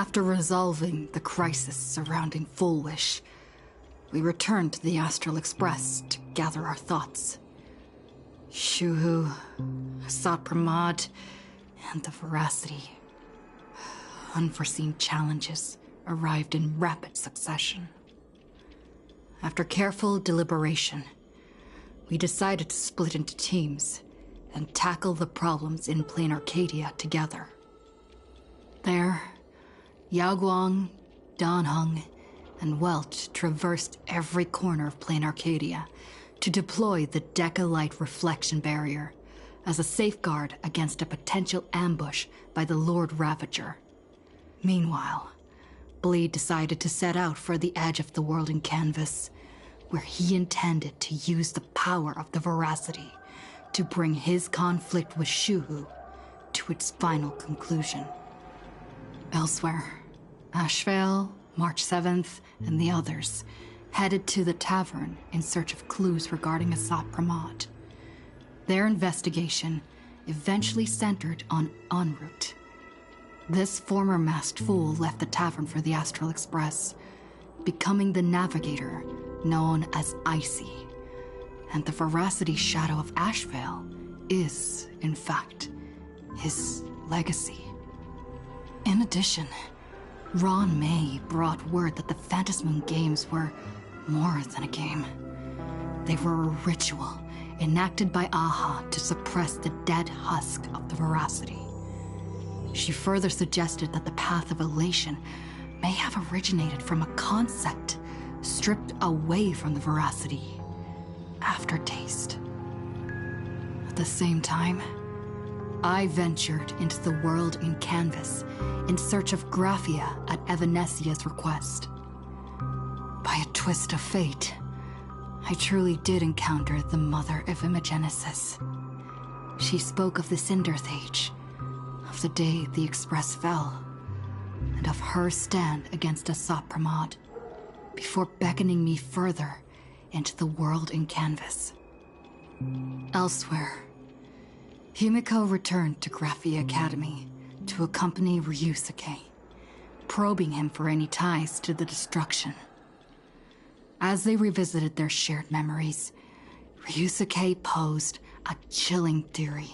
After resolving the crisis surrounding Full Wish, we returned to the Astral Express to gather our thoughts. Shuhu, Asat Pramad, and the Veracity. Unforeseen challenges arrived in rapid succession. After careful deliberation, we decided to split into teams and tackle the problems in Plain Arcadia together. There, Yao Guang, Dan Heng, and Welch traversed every corner of Plain Arcadia to deploy the Decalite reflection barrier as a safeguard against a potential ambush by the Lord Ravager. Meanwhile, Blade decided to set out for the edge of the world in Canvas, where he intended to use the power of the Veracity to bring his conflict with Shuhu to its final conclusion. Elsewhere, Ashvale, March 7th, and the others headed to the tavern in search of clues regarding Asat Pramad. Their investigation eventually centered on En route. This former masked fool left the tavern for the Astral Express, becoming the navigator known as Icy. And the Veracity shadow of Ashvale is, in fact, his legacy. In addition, Ron May brought word that the Phantasmoon Games were more than a game. They were a ritual enacted by Aha to suppress the dead husk of the Veracity. She further suggested that the Path of Elation may have originated from a concept stripped away from the Veracity: aftertaste. At the same time, I ventured into the world in Canvas in search of Graphia at Evanesia's request. By a twist of fate, I truly did encounter the mother of Imogenesis. She spoke of the Cinderth Age, of the day the Express fell, and of her stand against Asat Pramad, before beckoning me further into the world in Canvas. Elsewhere, Himiko returned to Graphia Academy to accompany Ryusuke, probing him for any ties to the destruction. As they revisited their shared memories, Ryusuke posed a chilling theory: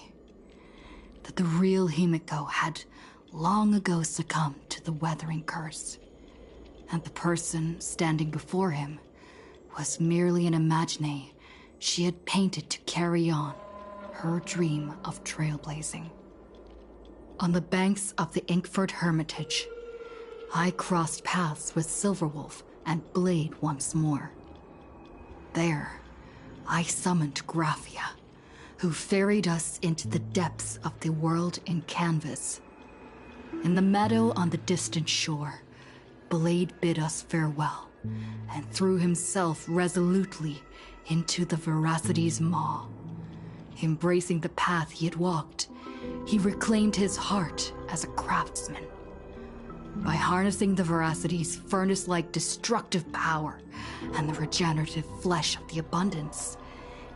that the real Himiko had long ago succumbed to the Weathering Curse, and the person standing before him was merely an imagine she had painted to carry on her dream of trailblazing. On the banks of the Inkford Hermitage, I crossed paths with Silverwolf and Blade once more. There, I summoned Graphia, who ferried us into the depths of the world in Canvas. In the meadow on the distant shore, Blade bid us farewell and threw himself resolutely into the Veracity's maw. Embracing the path he had walked, he reclaimed his heart as a craftsman. By harnessing the Veracity's furnace-like destructive power and the regenerative flesh of the abundance,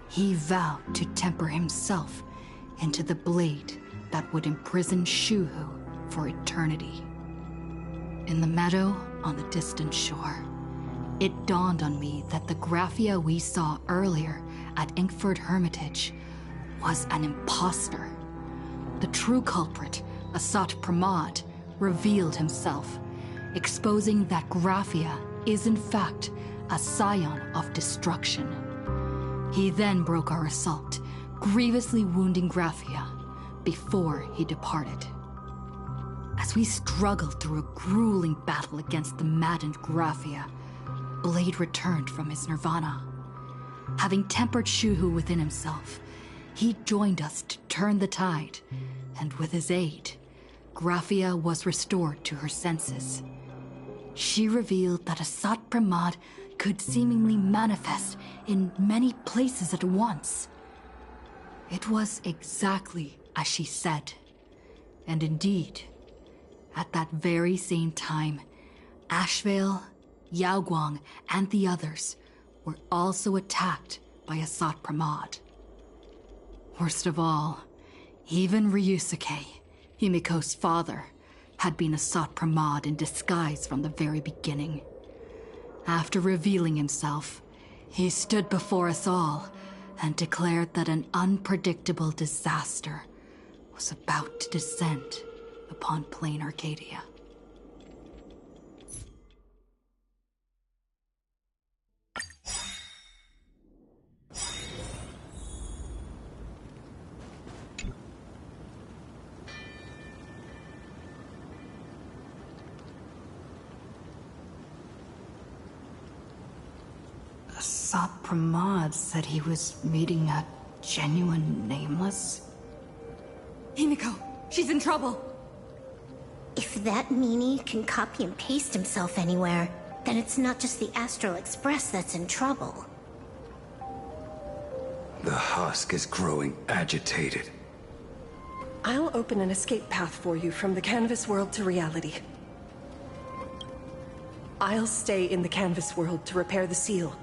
he vowed to temper himself into the blade that would imprison Shuhu for eternity. In the meadow on the distant shore, it dawned on me that the Graphia we saw earlier at Inkford Hermitage was an imposter. The true culprit, Asat Pramad, revealed himself, exposing that Graphia is in fact a scion of destruction. He then broke our assault, grievously wounding Graphia before he departed. As we struggled through a grueling battle against the maddened Graphia, Blade returned from his nirvana. Having tempered Shuhu within himself, he joined us to turn the tide, and with his aid, Graphia was restored to her senses. She revealed that Asat Pramad could seemingly manifest in many places at once. It was exactly as she said. And indeed, at that very same time, Ashvale, Yao Guang, and the others were also attacked by Asat Pramad. Worst of all, even Ryusuke, Himiko's father, had been Asat Pramod in disguise from the very beginning. After revealing himself, he stood before us all and declared that an unpredictable disaster was about to descend upon plain Arcadia. Asat Pramod said he was meeting a genuine Nameless. Himiko, she's in trouble. If that meanie can copy and paste himself anywhere, then it's not just the Astral Express that's in trouble. The husk is growing agitated. I'll open an escape path for you from the canvas world to reality. I'll stay in the canvas world to repair the seal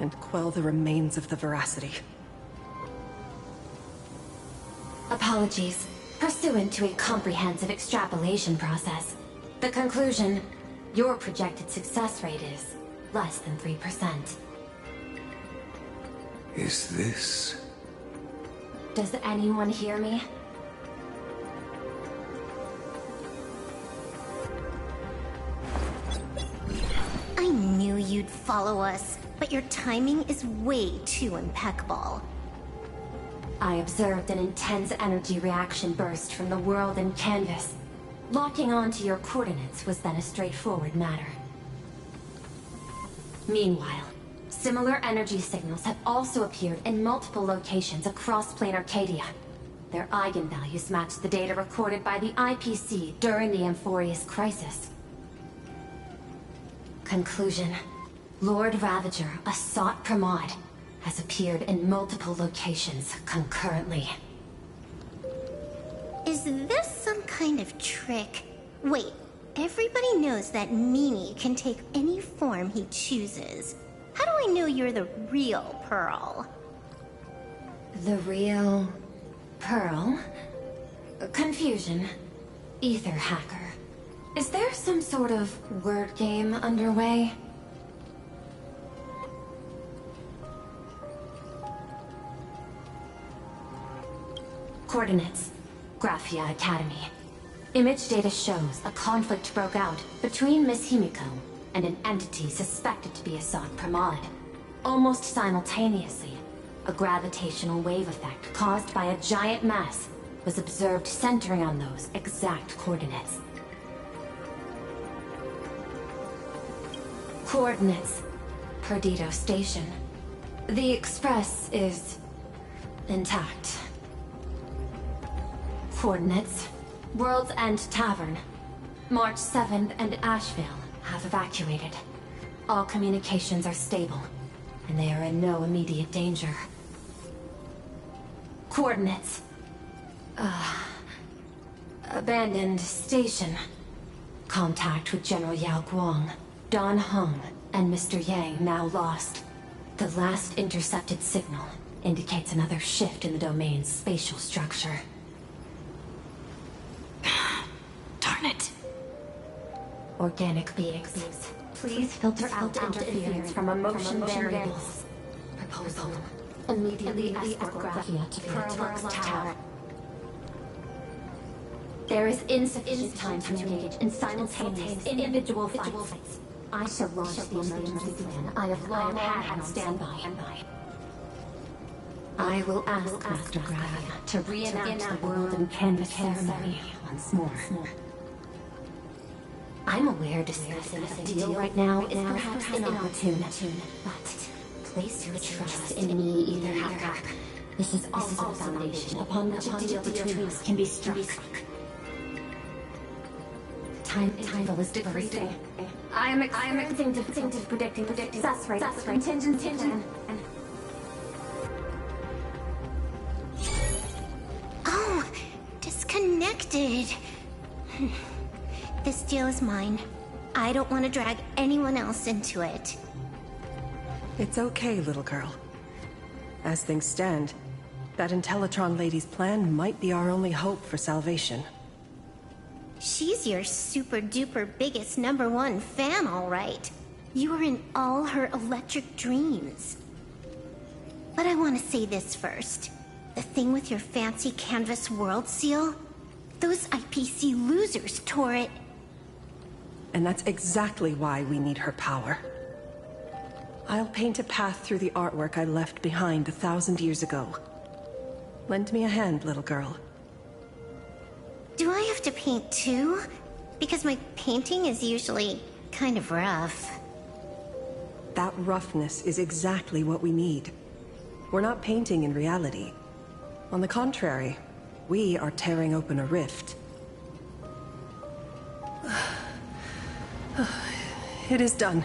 and quell the remains of the veracity. Apologies. Pursuant to a comprehensive extrapolation process, the conclusion, your projected success rate is less than 3%. Is this... Does anyone hear me? I knew you'd follow us, but your timing is way too impeccable. I observed an intense energy reaction burst from the world in canvas. Locking onto your coordinates was then a straightforward matter. Meanwhile, similar energy signals have also appeared in multiple locations across Plane Arcadia. Their eigenvalues match the data recorded by the IPC during the Amphorius crisis. Conclusion. Lord Ravager, Asat Pramod, has appeared in multiple locations concurrently. Is this some kind of trick? Wait, everybody knows that meanie can take any form he chooses. How do I know you're the real Pearl? The real... Pearl? Confusion. Ether hacker. Is there some sort of word game underway? Coordinates. Graphia Academy. Image data shows a conflict broke out between Miss Himiko and an entity suspected to be Asat Pramod. Almost simultaneously, a gravitational wave effect caused by a giant mass was observed centering on those exact coordinates. Coordinates. Perdido Station. The Express is... intact. Coordinates. World's End Tavern. March 7th and Asheville have evacuated. All communications are stable, and they are in no immediate danger. Coordinates. Abandoned station. Contact with General Yao Guang, Don Hung, and Mr. Yang now lost. The last intercepted signal indicates another shift in the domain's spatial structure. Darn it. Organic beings. Please filter out interference from emotion variables. Proposal. Immediately escort Graphia to Pearl Tower. There is insufficient time to engage in simultaneous individual fights. I shall launch the emergency plan I have long had on standby. I will ask Master Graphia to reenact the world in canvas ceremony once more. I'm aware discussing a deal right now is perhaps inopportune, but place your trust in me, Ether Hacker. This is also the foundation upon which a deal between us can be struck. Time interval is decreasing. I am experiencing difficulty predicting success rate of the contingency plan. Oh, disconnected. This deal is mine. I don't want to drag anyone else into it. It's okay, little girl. As things stand, that Intellitron lady's plan might be our only hope for salvation. She's your super duper biggest #1 fan, all right. You were in all her electric dreams. But I want to say this first. The thing with your fancy canvas world seal? Those IPC losers tore it. And that's exactly why we need her power. I'll paint a path through the artwork I left behind 1,000 years ago. Lend me a hand, little girl. Do I have to paint too? Because my painting is usually kind of rough. That roughness is exactly what we need. We're not painting in reality. On the contrary, we are tearing open a rift. It is done.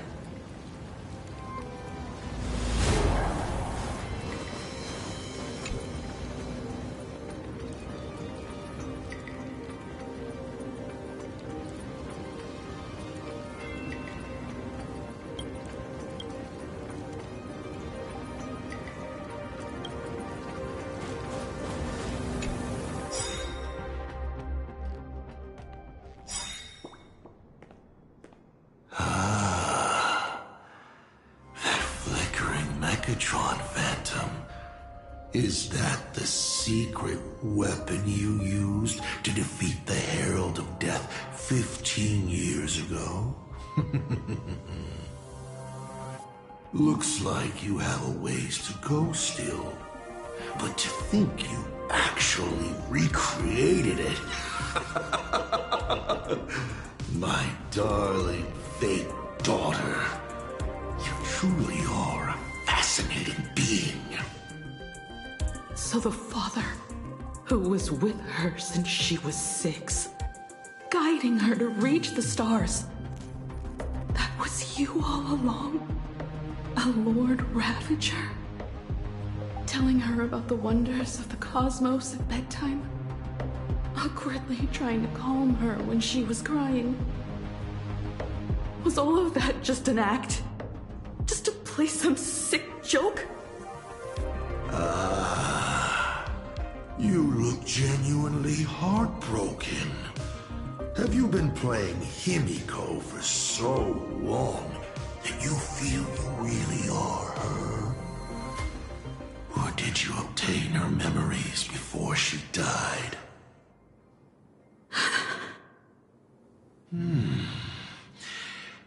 Megatron Phantom. Is that the secret weapon you used to defeat the Herald of Death 15 years ago? Looks like you have a ways to go still. But to think you actually recreated it. My darling fake daughter. You truly are a fascinating being. So the father, who was with her since she was 6, guiding her to reach the stars, that was you all along? A Lord Ravager? Telling her about the wonders of the cosmos at bedtime? Awkwardly trying to calm her when she was crying? Was all of that just an act? Just to play some sick joke? You look genuinely heartbroken. Have you been playing Himiko for so long that you feel you really are her? Or did you obtain her memories before she died?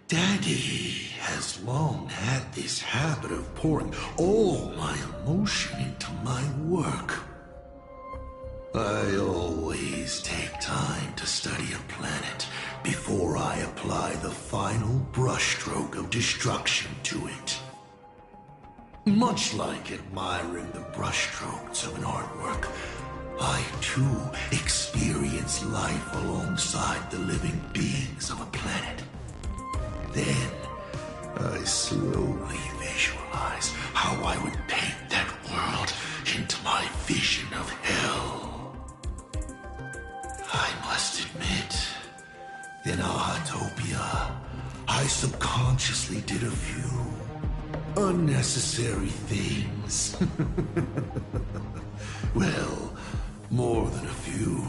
Daddy has long had this habit of pouring all my emotion into my work. I always take time to study a planet before I apply the final brushstroke of destruction to it. Much like admiring the brushstrokes of an artwork, I too experience life alongside the living beings of a planet. Then, I slowly visualize how I would paint that world into my vision of hell. I must admit, in Ahatopia, I subconsciously did a few unnecessary things. Well, more than a few.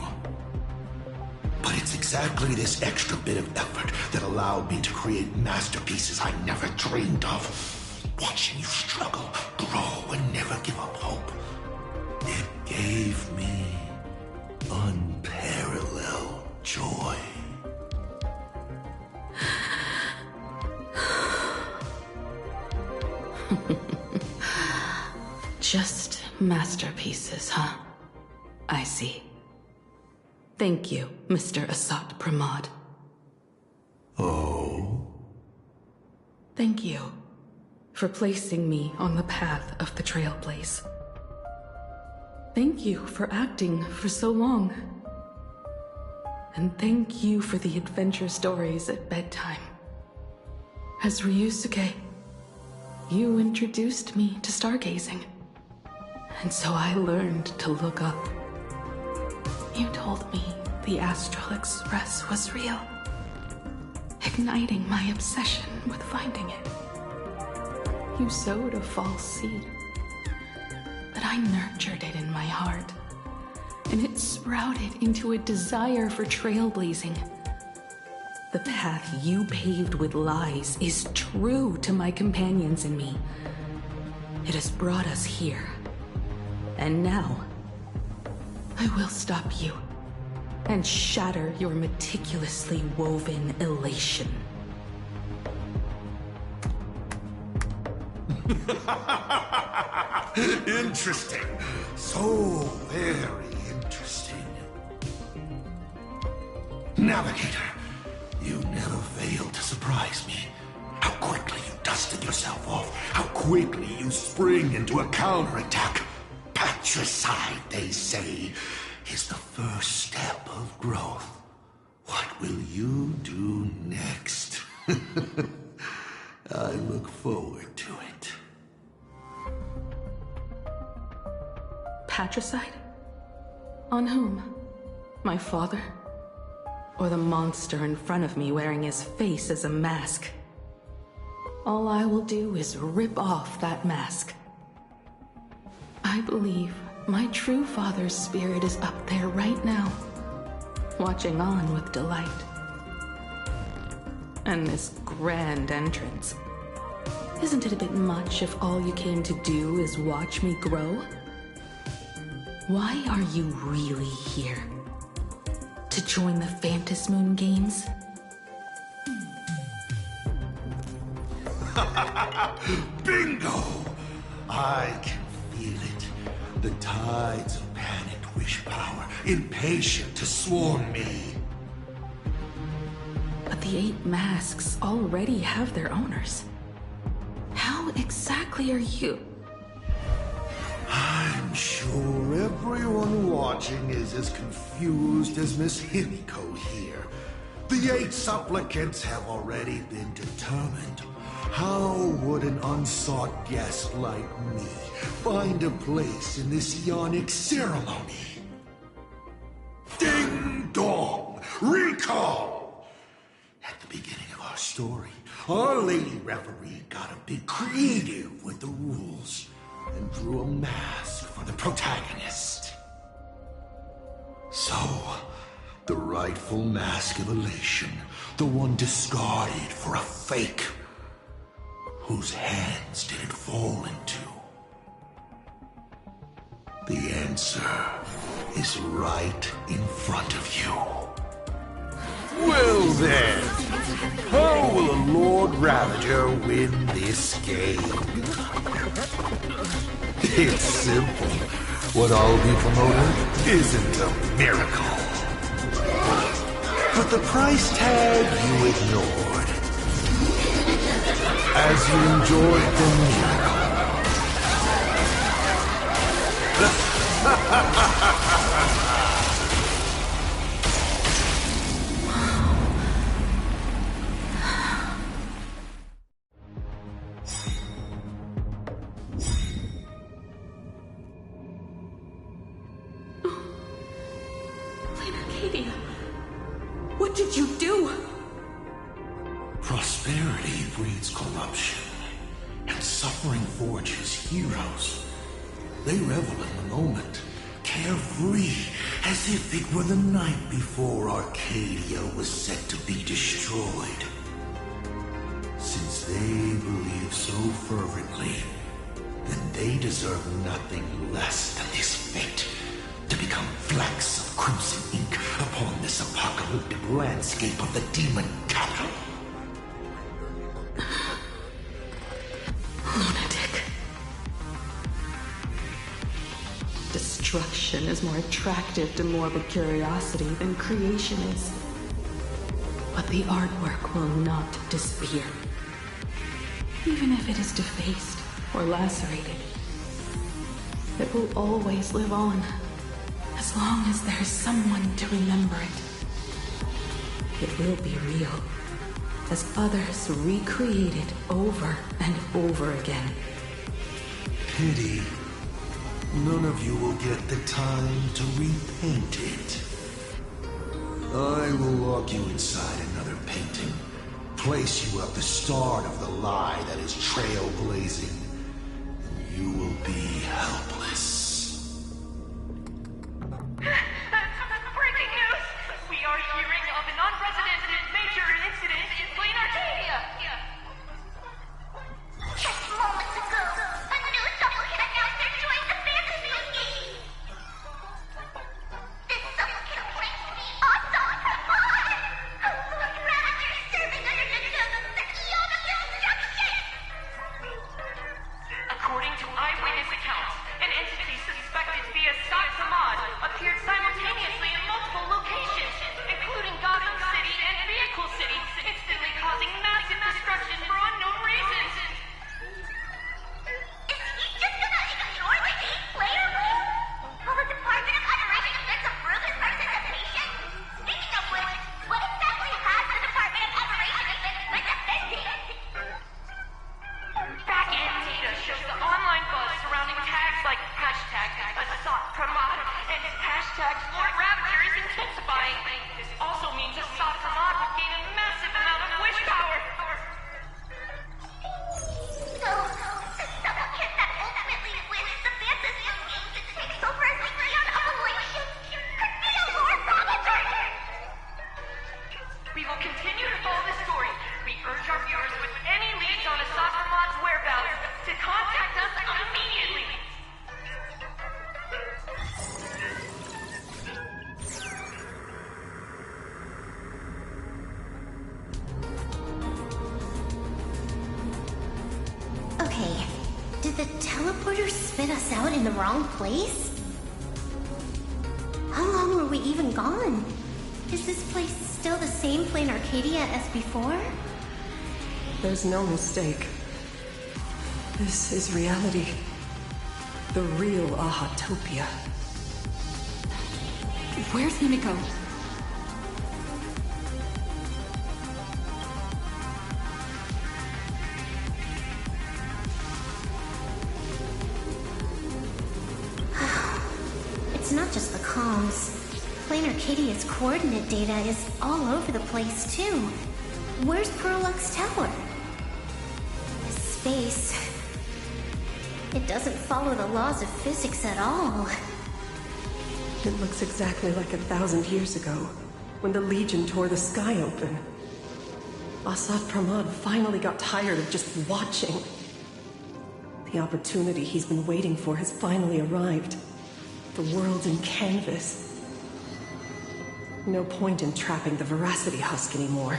But it's exactly this extra bit of effort that allowed me to create masterpieces I never dreamed of. Watching you struggle, grow, and never give up hope. It gave me unparalleled joy. Just masterpieces, huh? I see. Thank you, Mr. Asat Pramod. Oh? Thank you for placing me on the path of the Trailblaze. Thank you for acting for so long. And thank you for the adventure stories at bedtime. As Ryusuke, you introduced me to stargazing. And so I learned to look up. You told me the Astral Express was real, igniting my obsession with finding it. You sowed a false seed, but I nurtured it in my heart and it sprouted into a desire for trailblazing. The path you paved with lies is true to my companions and me. It has brought us here. And now, I will stop you and shatter your meticulously woven elation. Interesting. So very interesting. Navigator, you never fail to surprise me. How quickly you dusted yourself off. How quickly you spring into a counterattack. Patricide, they say, is the first step of growth. What will you do next? I look forward to it. Patricide? On whom? My father? Or the monster in front of me wearing his face as a mask? All I will do is rip off that mask. I believe my true father's spirit is up there right now, watching on with delight. And this grand entrance. Isn't it a bit much if all you came to do is watch me grow? Why are you really here? To join the Phantasmoon Games? Bingo! I can feel it. The tides of panicked wish power, impatient to swarm me. But the 8 masks already have their owners. How exactly are you? I'm sure everyone watching is as confused as Miss Himiko here. The 8 supplicants have already been determined. How would an unsought guest like me find a place in this yonic ceremony? Ding dong! Recall! At the beginning of our story, our lady referee got a bit creative with the rules and drew a mask for the protagonist. So, the rightful mask of elation, the one discarded for a fake. Whose hands did it fall into? The answer is right in front of you. Well then, how will a Lord Ravager win this game? It's simple. What I'll be promoting isn't a miracle. But the price tag you ignored. As you enjoyed the miracle. Lady Arcadia, what did you do? Prosperity breeds corruption, and suffering forges heroes. They revel in the moment, carefree, as if it were the night before Arcadia was set to be destroyed. Since they believe so fervently, then they deserve nothing less than this fate, to become flecks of crimson ink upon this apocalyptic landscape of the demon capital. Lunatic. Destruction is more attractive to morbid curiosity than creation is. But the artwork will not disappear. Even if it is defaced or lacerated, it will always live on, as long as there is someone to remember it. It will be real, as others recreate it over and over again. Pity. None of you will get the time to repaint it. I will lock you inside another painting. Place you at the start of the lie that is trailblazing. And you will be helpless. shows the online buzz surrounding tags like hashtag Asat Pramod and hashtag Lord Ravager is intensifying. This also means Asat Pramod would gain a massive amount of wish power. So, the double kid that ultimately wins the Phantasm Games and takes over as the Leon Evolution could be a Lord Ravager! We will continue to follow the story. We urge our viewers with any leads on Asat Pramod's whereabouts to contact us immediately. Okay, did the teleporter spit us out in the wrong place? How long were we even gone? Is this place still the same Plain Arcadia as before? There's no mistake. This is reality. The real Ahatopia. Where's Himiko? It's not just the comms. Plain Arcadia's coordinate data is all over the place, too. Where's Prolux Tower? Space. It doesn't follow the laws of physics at all. It looks exactly like 1,000 years ago, when the Legion tore the sky open. Asat Pramod finally got tired of just watching. The opportunity he's been waiting for has finally arrived. The world's in canvas. No point in trapping the Veracity Husk anymore.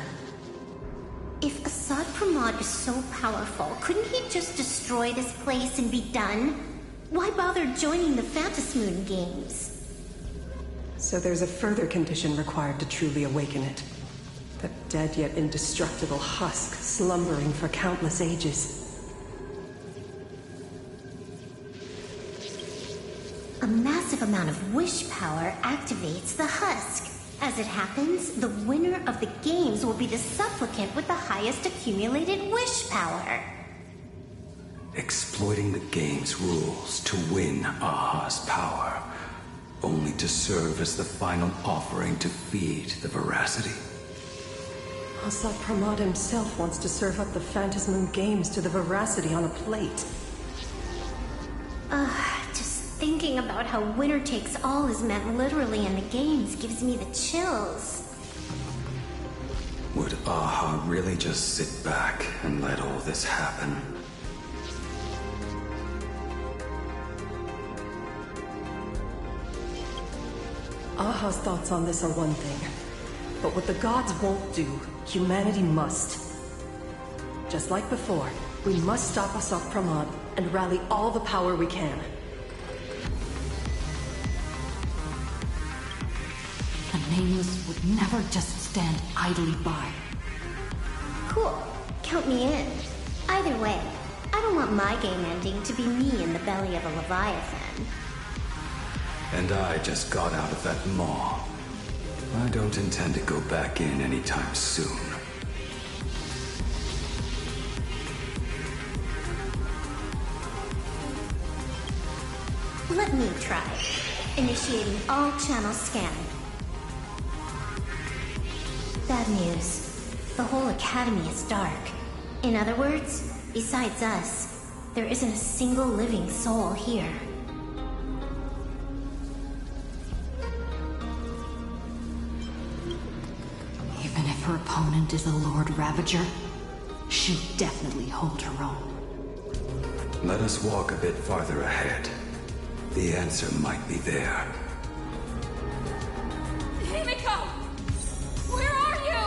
If Asat Pramod is so powerful, couldn't he just destroy this place and be done? Why bother joining the Phantasmoon Games? So there's a further condition required to truly awaken it. That dead yet indestructible husk slumbering for countless ages. A massive amount of wish power activates the husk. As it happens, the winner of the games will be the supplicant with the highest accumulated wish power. Exploiting the game's rules to win Aha's power, only to serve as the final offering to feed the Veracity. Asat Pramod himself wants to serve up the Phantasmoon Games to the Veracity on a plate. Just thinking about how winner takes all is meant literally in the games gives me the chills. Would Aha really just sit back and let all this happen? Aha's thoughts on this are one thing. But what the gods won't do, humanity must. Just like before, we must stop Asat Pramod and rally all the power we can. The Nameless would never just stand idly by. Cool. Count me in. Either way, I don't want my game ending to be me in the belly of a Leviathan. And I just got out of that maw. I don't intend to go back in anytime soon. Let me try. Initiating all channels scanning. Bad news. The whole Academy is dark. In other words, besides us, there isn't a single living soul here. Even if her opponent is a Lord Ravager, she'd definitely hold her own. Let us walk a bit farther ahead. The answer might be there. Himiko! Where are you?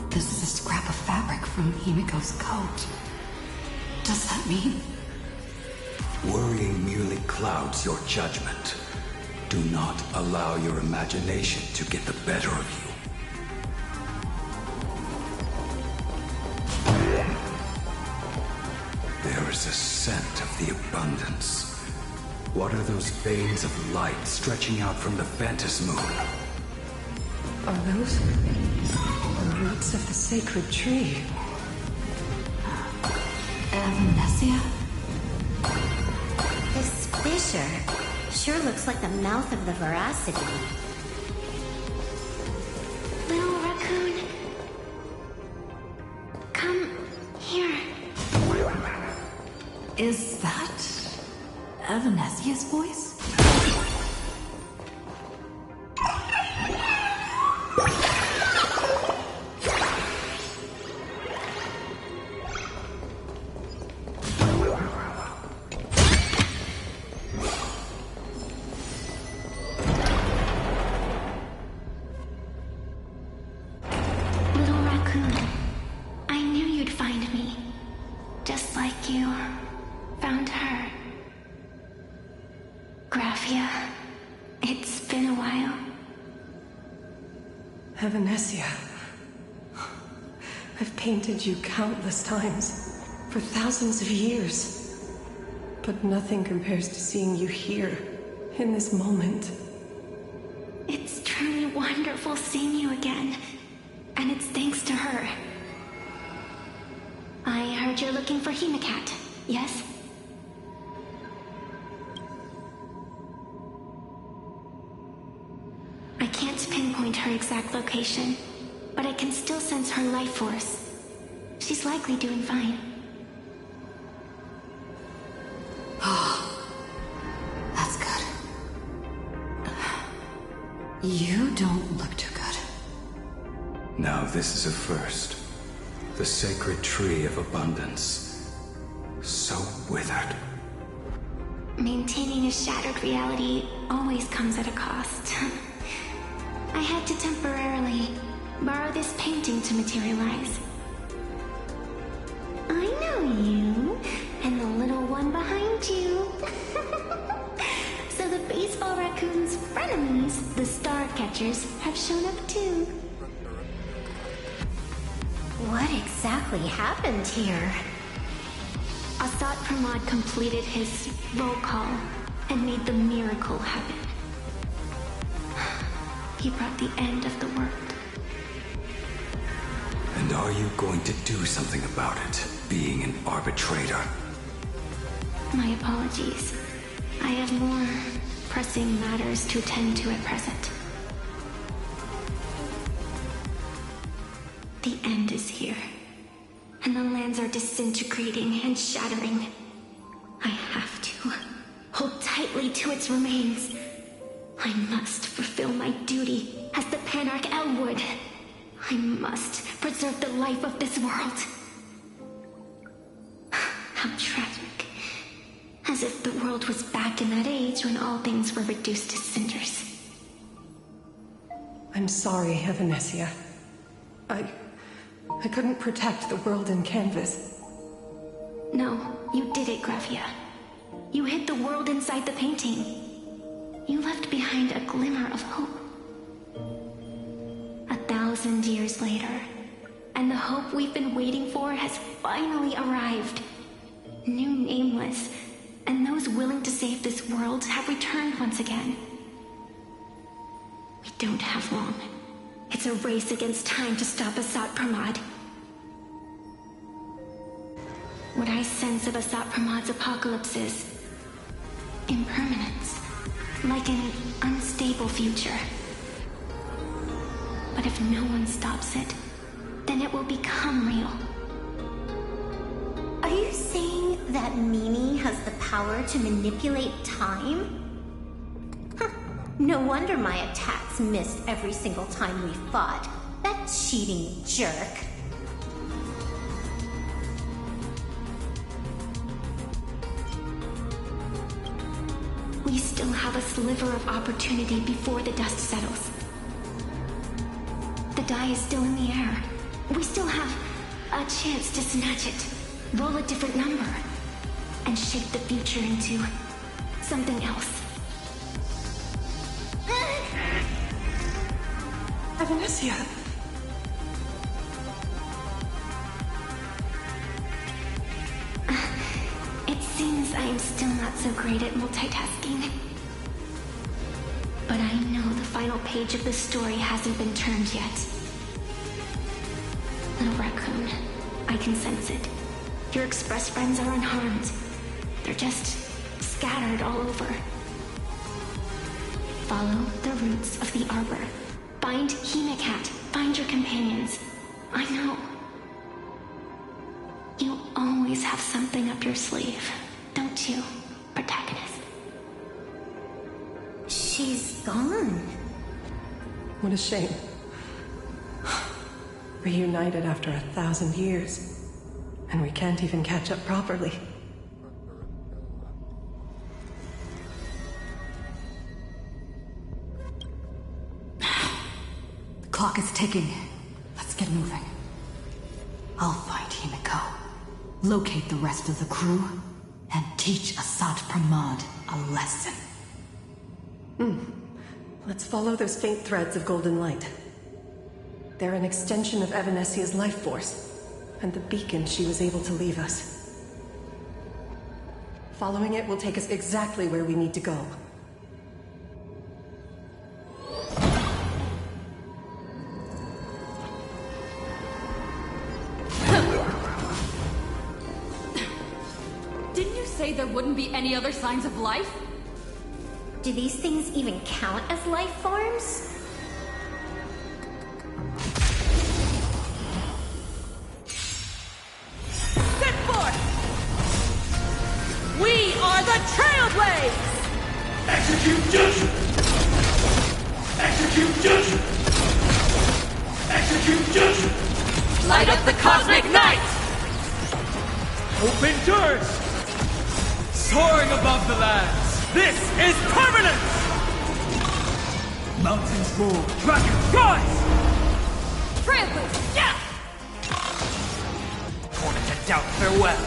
This is a scrap of fabric from Himiko's coat. Does that mean? Worrying merely clouds your judgment. Do not allow your imagination to get the better of you. There is a scent of the abundance. What are those veins of light stretching out from the Phantasmoon? Are those the roots of the sacred tree? Evanesia? This fissure sure looks like the mouth of the Veracity. Little raccoon, come here. Is that Evanesia's voice? Little raccoon, I knew you'd find me. Just like you found her. Graphia, it's been a while. Evanesia. I've painted you countless times, for thousands of years. But nothing compares to seeing you here, in this moment. It's truly wonderful seeing you again. And it's thanks to her. I heard you're looking for Hemacat, yes? I can't pinpoint her exact location, but I can still sense her life force. She's likely doing fine. That's good. You don't look too good. Now this is a first. The sacred tree of abundance. So withered. Maintaining a shattered reality always comes at a cost. I had to temporarily borrow this painting to materialize. I know you, and the little one behind you. So the baseball raccoon's frenemies, the star catchers, have shown up too. What exactly happened here? Asat Pramod completed his roll call and made the miracle happen. He brought the end of the world. And are you going to do something about it, being an arbitrator? My apologies. I have more pressing matters to attend to at present. The end is here, and the lands are disintegrating and shattering. I have to hold tightly to its remains. I must fulfill my duty as the Panarch Elwood. I must preserve the life of this world. How tragic. As if the world was back in that age when all things were reduced to cinders. I'm sorry, Evanesia. I couldn't protect the world in canvas. No, you did it, Graphia. You hid the world inside the painting. You left behind a glimmer of hope. 1,000 years later, and the hope we've been waiting for has finally arrived. New Nameless, and those willing to save this world have returned once again. We don't have long. It's a race against time to stop Asat Pramod. What I sense of Asat Pramod's apocalypse is impermanence, like an unstable future. But if no one stops it, then it will become real. Are you saying that Mimi has the power to manipulate time? Huh. No wonder my attacks missed every single time we fought. That cheating jerk. We still have a sliver of opportunity before the dust settles. The die is still in the air. We still have a chance to snatch it, roll a different number, and shape the future into something else. Evanesia! It seems I am still not so great at multitasking. But I know the final page of the story hasn't been turned yet. Little raccoon, I can sense it. Your Express friends are unharmed. They're just scattered all over. Follow the roots of the arbor. Find Hemacat. Find your companions. I know. You always have something up your sleeve, don't you, protagonist? She's gone. What a shame. Reunited after 1,000 years, and we can't even catch up properly. The clock is ticking. Let's get moving. I'll find Himiko, locate the rest of the crew, and teach Asat Pramad a lesson. Let's follow those faint threads of golden light. They're an extension of Evanesia's life force, and the beacon she was able to leave us. Following it will take us exactly where we need to go. Didn't you say there wouldn't be any other signs of life? Do these things even count as life forms? Set forth! We are the Trailblades! Execute judgment! Execute judgment! Execute judgment! Light up the cosmic night! Open doors! Soaring above the lands! This is permanent! Mountains move, dragons rise! Trailblades, yeah! Corner to doubt, farewell!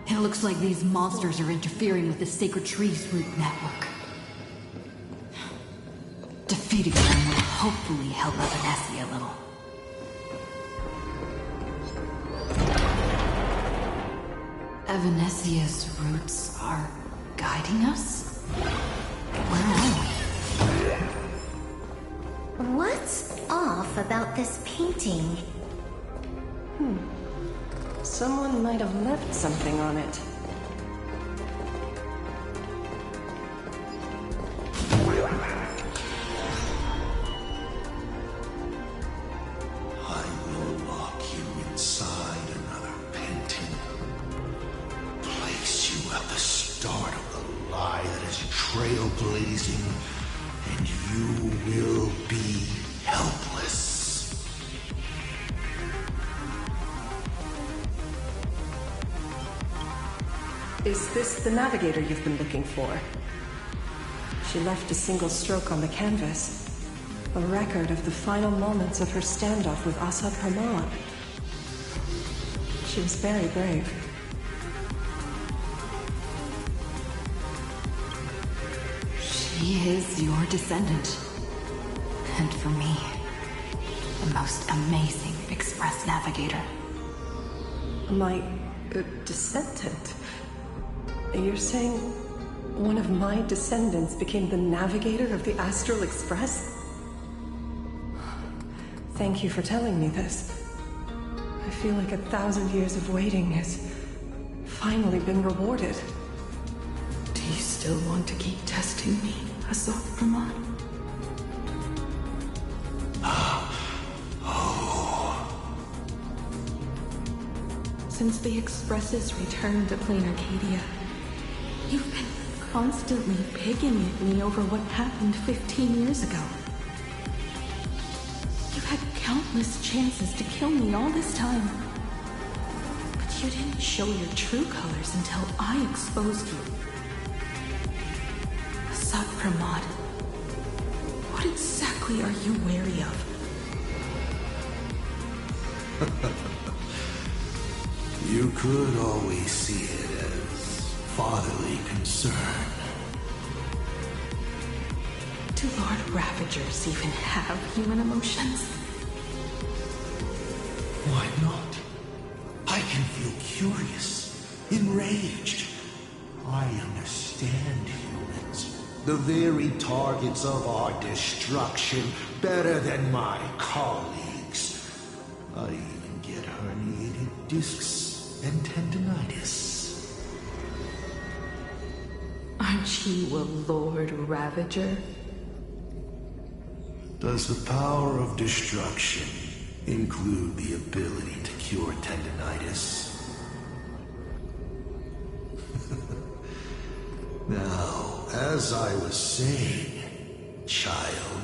It looks like these monsters are interfering with the Sacred Tree's root network. Defeating them will hopefully help Evanesia a little. Evanesia's roots are guiding us? Where are we? What's off about this painting? Someone might have left something on it. I will lock you inside another painting. Place you at the start of the lie that is trailblazing, and you will be helpless. Is this the navigator you've been looking for? She left a single stroke on the canvas. A record of the final moments of her standoff with Asad Pramad. She was very brave. She is your descendant. And for me, the most amazing Express navigator. My descendant? You're saying one of my descendants became the navigator of the Astral Express? Thank you for telling me this. I feel like 1,000 years of waiting has finally been rewarded. Do you still want to keep testing me, Asad Pramad? Since the Expresses returned to Plain Arcadia, you've been constantly picking at me over what happened 15 years ago. You've had countless chances to kill me all this time. But you didn't show your true colors until I exposed you. Asad Pramad, what exactly are you wary of? You could always see it as fatherly concern. Do Lord Ravagers even have human emotions? Why not? I can feel curious, enraged. I understand humans. the very targets of our destruction, better than my colleagues. I even get herniated discs and tendinitis. Aren't you a Lord Ravager? Does the power of destruction include the ability to cure tendinitis? Now, as I was saying, child,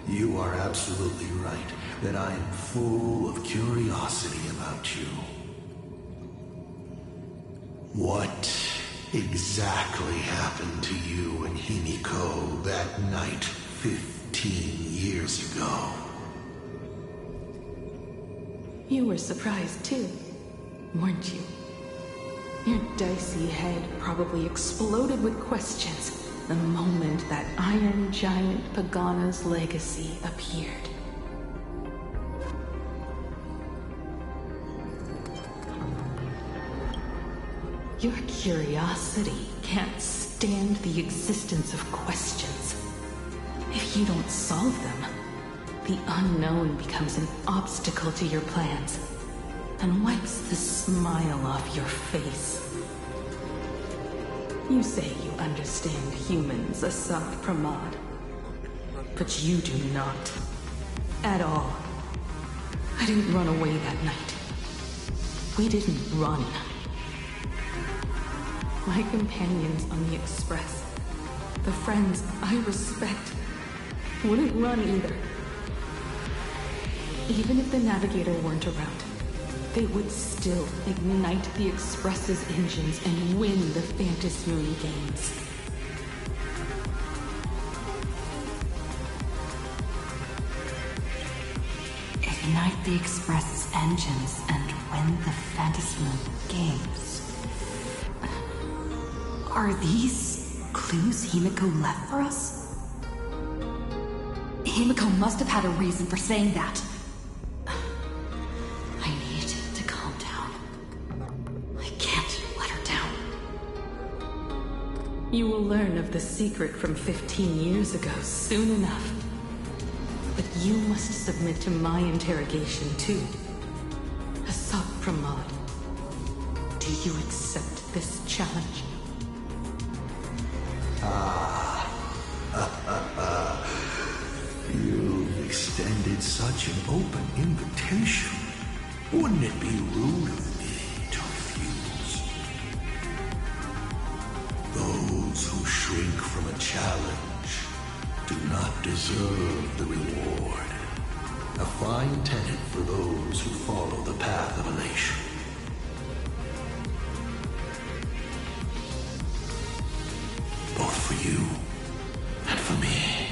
you are absolutely right that I am full of curiosity about you. What exactly happened to you and Himiko that night 15 years ago? You were surprised too, weren't you? Your dicey head probably exploded with questions the moment that Iron Giant Pagana's legacy appeared. Your curiosity can't stand the existence of questions. If you don't solve them, the unknown becomes an obstacle to your plans and wipes the smile off your face. You say you understand humans, Assad Pramod, but you do not. At all. I didn't run away that night. We didn't run. My companions on the Express, the friends I respect, wouldn't run either. Even if the Navigator weren't around, they would still ignite the Express's engines and win the Phantasmoon games. Ignite the Express's engines and win the Phantasmoon games. Are these clues Himiko left for us? Himiko must have had a reason for saying that. I need to calm down. I can't let her down. You will learn of the secret from 15 years ago soon enough. But you must submit to my interrogation too. Assad Pramod, do you accept this challenge? You've extended such an open invitation. Wouldn't it be rude of me to refuse? Those who shrink from a challenge do not deserve the reward. A fine tenet for those who follow the path of elation. Both for you and for me.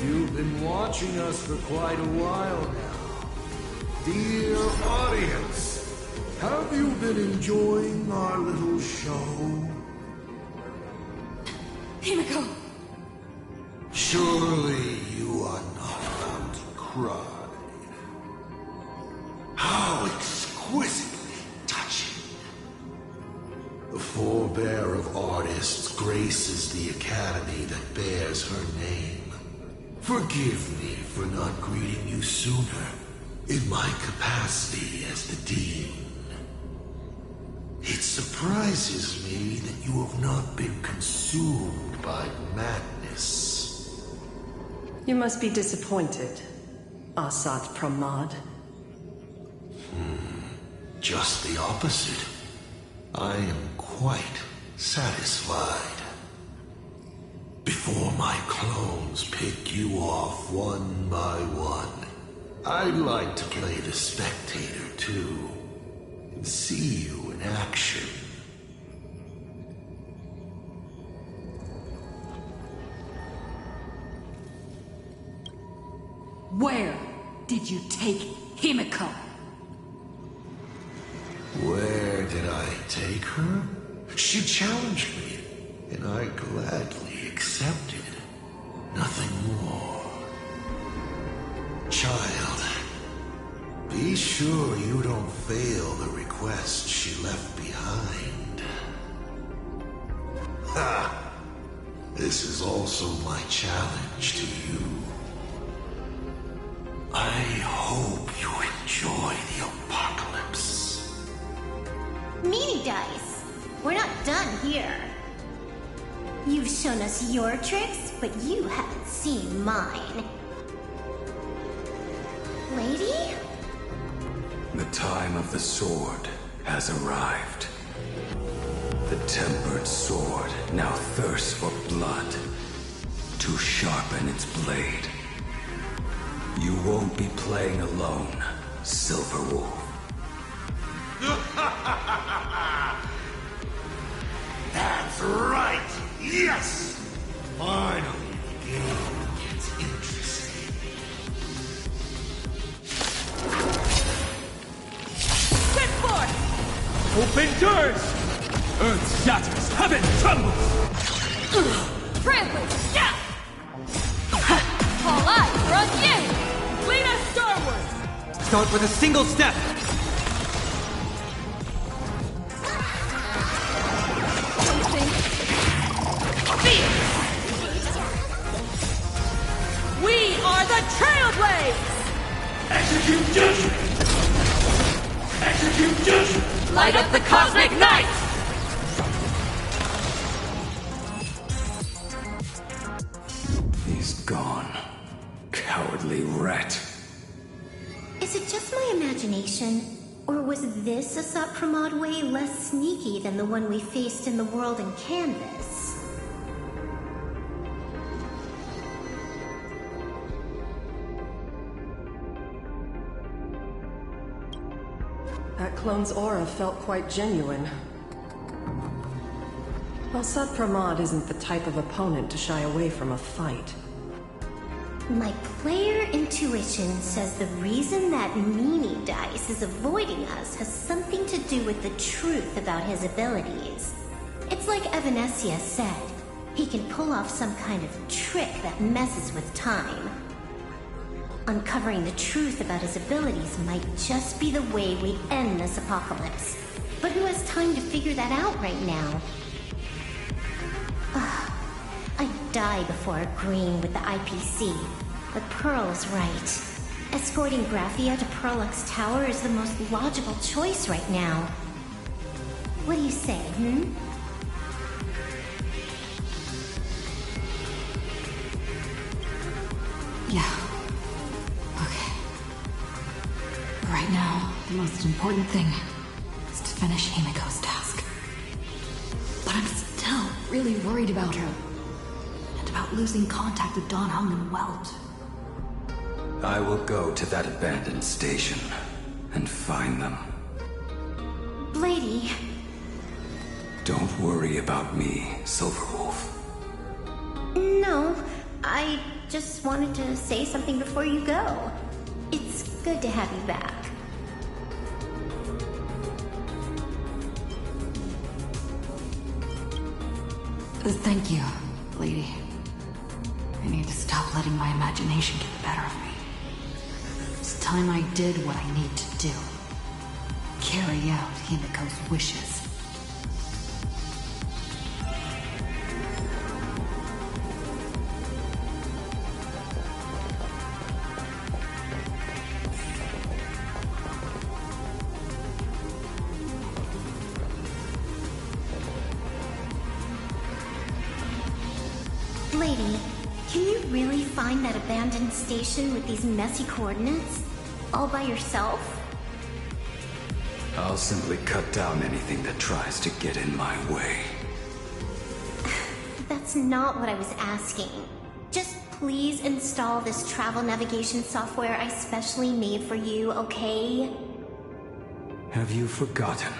You've been watching us for quite a while now. Dear audience, have you been enjoying our little show? Himiko! Surely you are not about to cry. How exquisitely touching. The forebear of artists graces the academy that bears her name. Forgive me for not greeting you sooner in my capacity as the Dean. It surprises me that you have not been consumed by madness. You must be disappointed, Assad Pramod. Just the opposite. I am quite satisfied. Before my clones pick you off one by one, I'd like to play the spectator too, and see you in action. Where did you take Himiko? Where did I take her? She challenged me, and I gladly accepted. Nothing more. Child, be sure you don't fail the request she left behind. Ha! This is also my challenge to you. I hope you enjoy the apocalypse. Meanie Dice, we're not done here. You've shown us your tricks, but you haven't seen mine. Lady? The time of the sword has arrived. The tempered sword now thirsts for blood to sharpen its blade. You won't be playing alone, Silverwolf. That's right! Yes! Finally, the game gets interesting. Set forth! Open doors! Earth shatters, heaven trembles! Trample! Yeah! All eyes are on you! Lead us starward! Start with a single step! We are the Trailblaze! Execute judgment! Execute judgment! Light up the cosmic night! He's gone. Cowardly rat. Is it just my imagination? Or was this Asat Pramod way less sneaky than the one we faced in the world in Canvas? That clone's aura felt quite genuine. Asat Pramod isn't the type of opponent to shy away from a fight. My player intuition says the reason that Meanie Dice is avoiding us has something to do with the truth about his abilities. It's like Evanescia said, he can pull off some kind of trick that messes with time. Uncovering the truth about his abilities might just be the way we end this apocalypse. But who has time to figure that out right now? I'd die before agreeing with the IPC, but Pearl is right. Escorting Graphia to Perlux Tower is the most logical choice right now. What do you say, Yeah. Okay. Right now, the most important thing is to finish Himiko's task. But I'm still really worried about her. And about losing contact with Don Hung and Welt. I will go to that abandoned station and find them. Lady. Don't worry about me, Silverwolf. No, I just wanted to say something before you go. It's good to have you back. Thank you, lady. I need to stop letting my imagination get the better of me. It's time I did what I need to do. Carry out Himiko's wishes. Lady, can you really find that abandoned station with these messy coordinates? All by yourself? I'll simply cut down anything that tries to get in my way. That's not what I was asking. Just please install this travel navigation software I specially made for you, okay? Have you forgotten?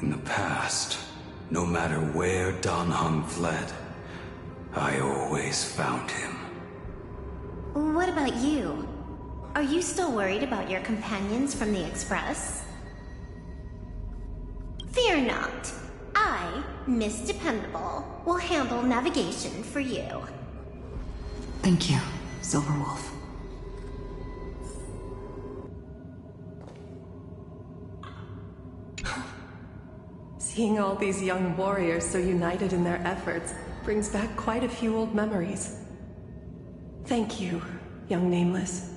In the past, no matter where Don Hung fled, I always found him. What about you? Are you still worried about your companions from the Express? Fear not. I, Miss Dependable, will handle navigation for you. Thank you, Silverwolf. Seeing all these young warriors so united in their efforts, Brings back quite a few old memories. Thank you, young Nameless.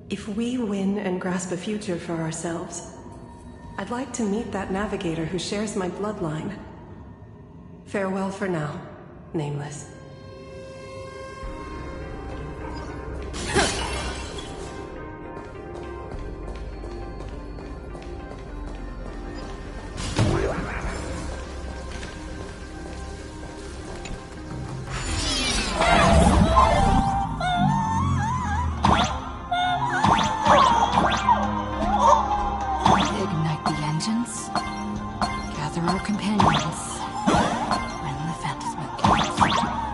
If we win and grasp a future for ourselves, I'd like to meet that navigator who shares my bloodline. Farewell for now, Nameless. Ignite the engines, gather our companions, when the phantasm comes.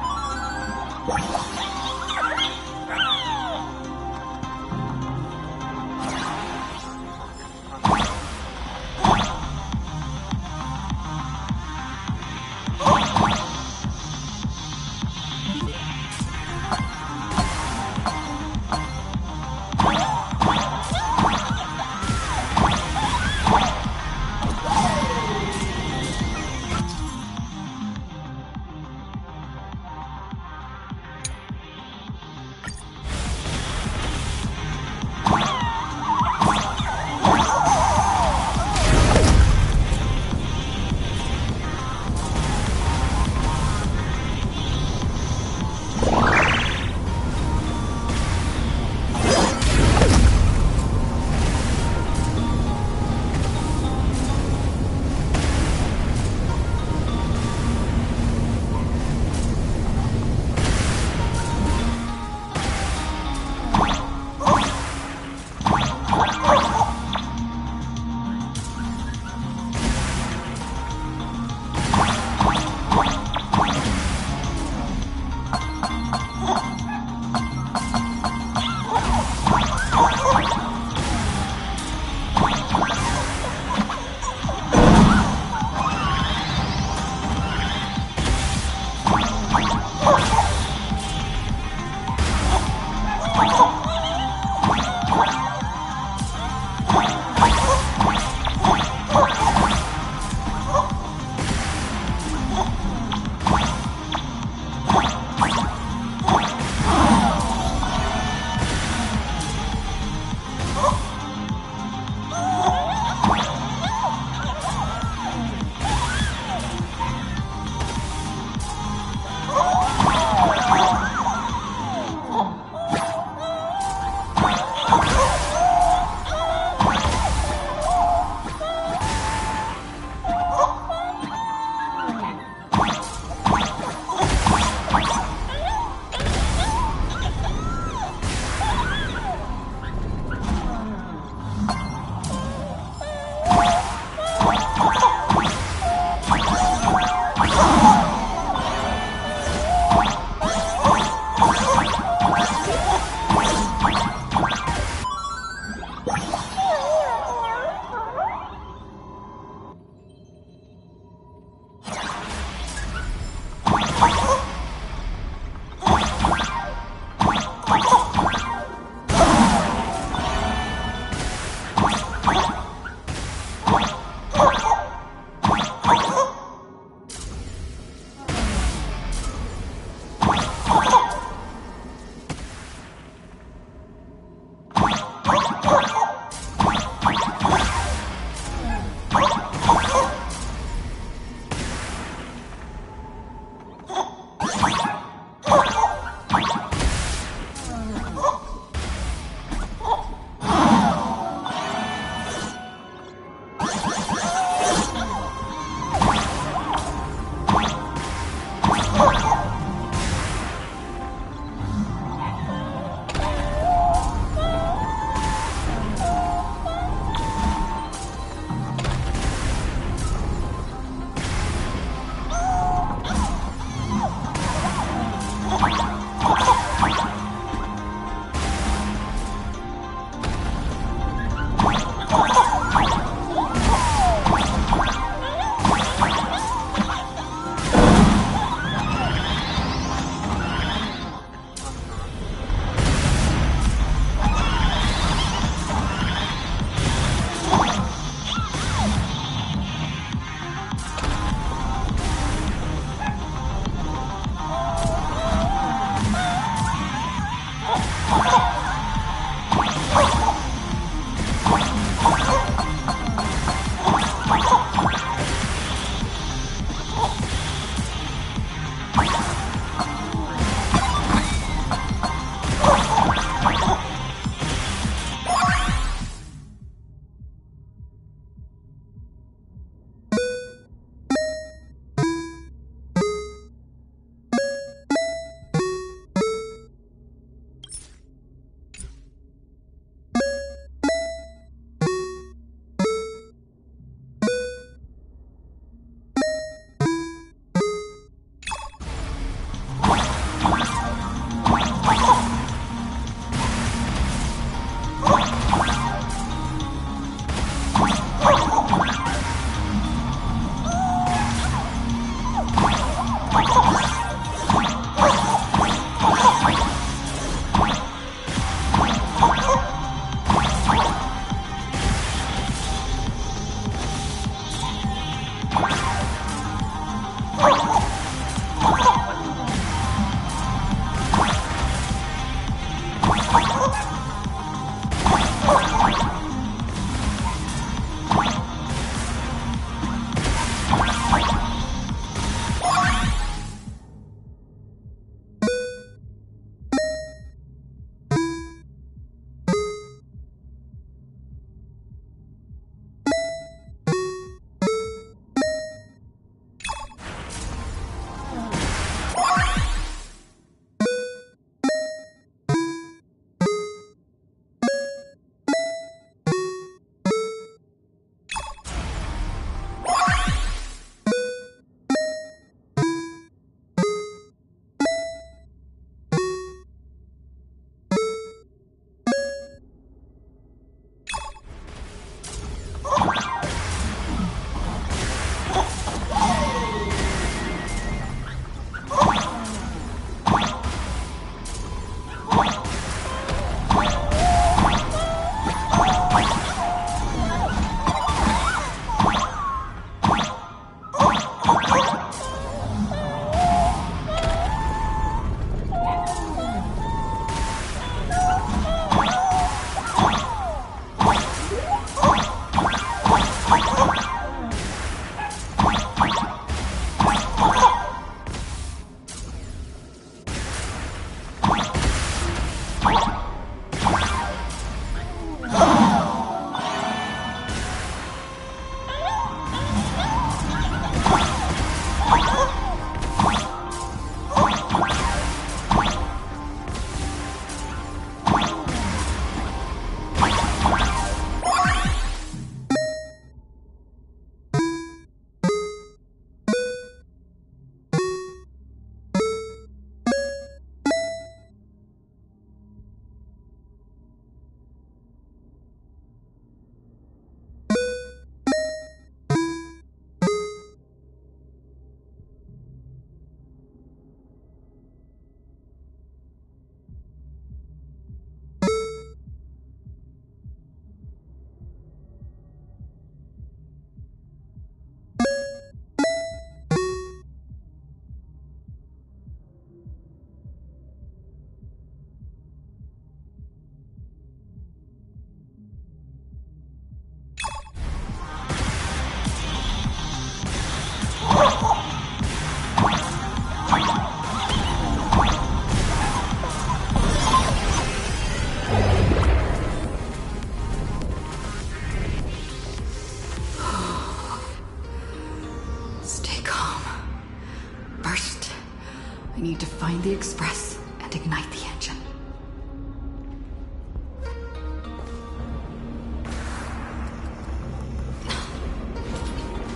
I need to find the Express and ignite the engine.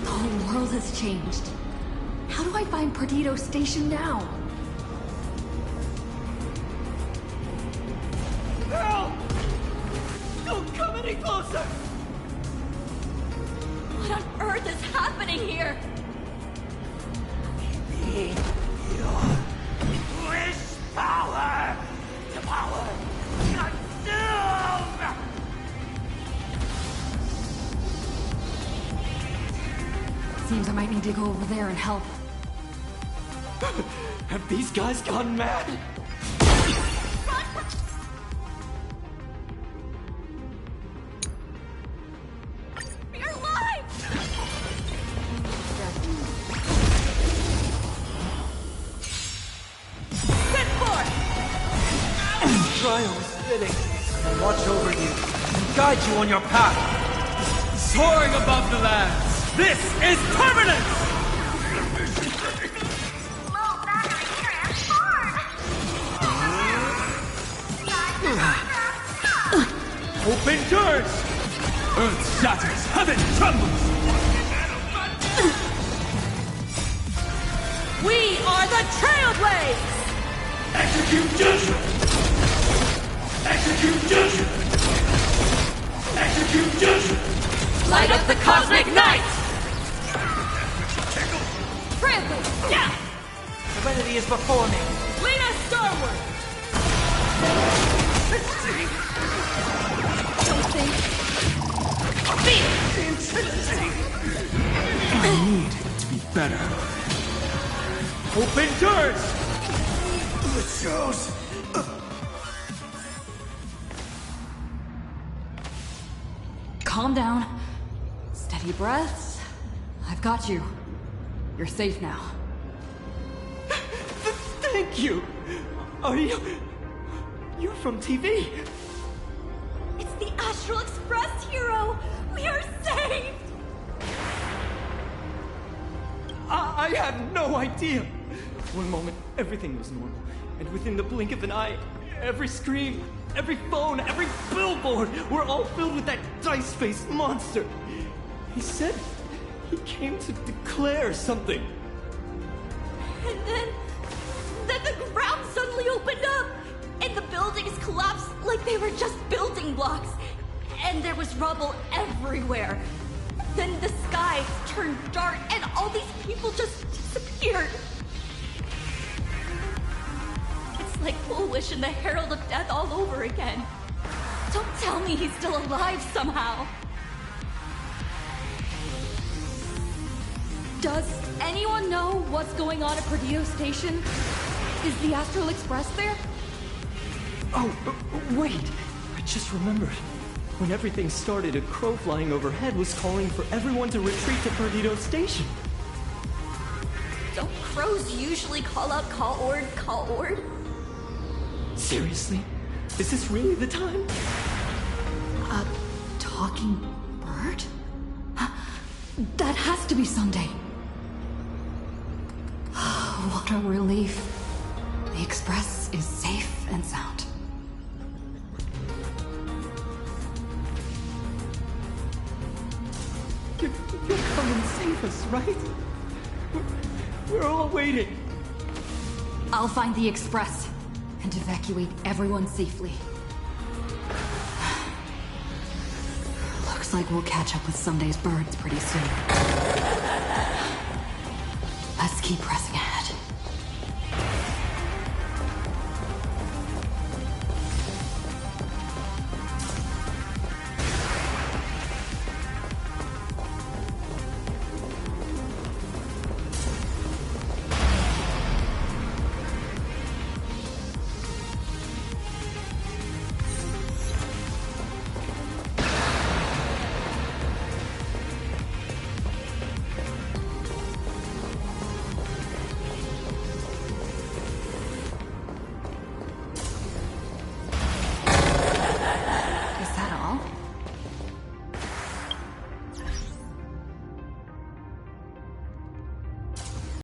The whole world has changed. How do I find Perdido Station now? Girl! Don't come any closer! What on earth is happening here? Wish power! To power! Consume! Seems I might need to go over there and help. Have these guys gone mad? smile is fitting. I'll watch over you and guide you on your path. Soaring above the lands, this is permanence! Low battery transform! Open doors! Earth shatters, heaven trembles! We are the Trailblades! Execute judgment! Execute judgment! Execute judgment! Light up the cosmic night! Trample! Yeah! Serenity is before me. Lead us starward! Don't think. Feel! I need to be better. Open doors! It shows. Calm down. Steady breaths. I've got you. You're safe now. Thank you! Are you... You're from TV? It's the Astral Express, hero! We are saved! I had no idea! One moment, everything was normal. And within the blink of an eye, every screen, every phone, every billboard were all filled with that dice-faced monster. He said he came to declare something. And then the ground suddenly opened up, and the buildings collapsed like they were just building blocks. And there was rubble everywhere. Then the skies turned dark, and all these people just disappeared. It's like Foolish and the Herald of Death all over again. Don't tell me he's still alive somehow. Does anyone know what's going on at Perdido Station? Is the Astral Express there? Oh, wait! I just remembered. When everything started, a crow flying overhead was calling for everyone to retreat to Perdido Station. Don't crows usually call out call ord? Seriously? Is this really the time? A talking bird? That has to be Sunday. What a relief. The Express is safe and sound. You'll come and save us, right? We're all waiting. I'll find the Express and evacuate everyone safely. Looks like we'll catch up with Sunday's birds pretty soon. Let's keep pressing.